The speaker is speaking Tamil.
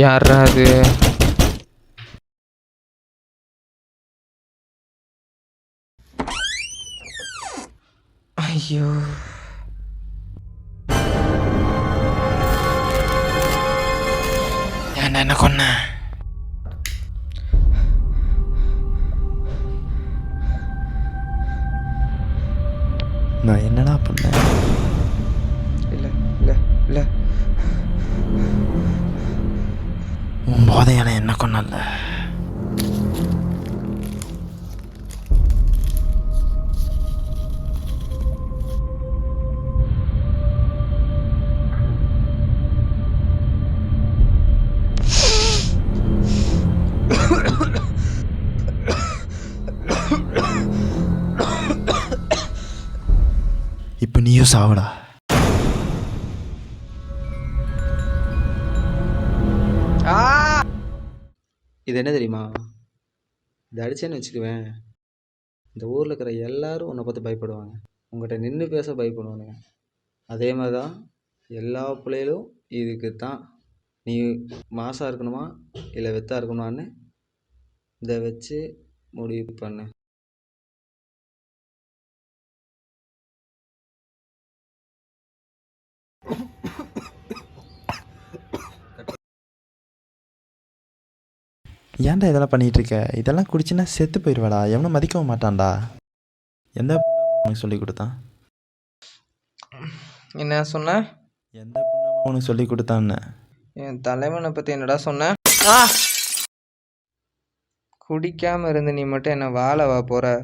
யாரா அது? ஐயோ! ஏன்டா என்ன கொன்ன? நான் என்னடா பண்ணேன்? இல்லை இல்லை இல்லை, உன் போதையால என்ன கொன்னல? இப்போ நீயும் சாவடா. இது என்ன தெரியுமா? இது அடிச்சேன்னு வச்சுக்குவேன், இந்த ஊரில் இருக்கிற எல்லாரும் உன்னை பார்த்து பயப்படுவாங்க. உங்கள்கிட்ட நின்று பேச பயப்படுவானுங்க. அதே மாதிரி தான் எல்லா பிள்ளைகளும் இதுக்கு தான் நீ மாசாக இருக்கணுமா இல்லை வெத்தாக இருக்கணுமான்னு இதை வச்சு முடிவு பண்ணு. ஏன்டா இதெல்லாம் பண்ணிகிட்டு இருக்க? இதெல்லாம் குடிச்சுன்னா செத்து போயிடுவாடா. எவனும் மதிக்கவும் மாட்டான்டா. எந்த பொண்ணு உனக்கு சொல்லி கொடுத்தான்? என்ன சொன்ன? எந்த பொண்ணு உனக்கு சொல்லி கொடுத்தான்னு? என் தலைவனை பற்றி என்னடா சொன்ன? குடிக்காமல் இருந்து நீ மட்டும் என்ன வாழ வா போகிற?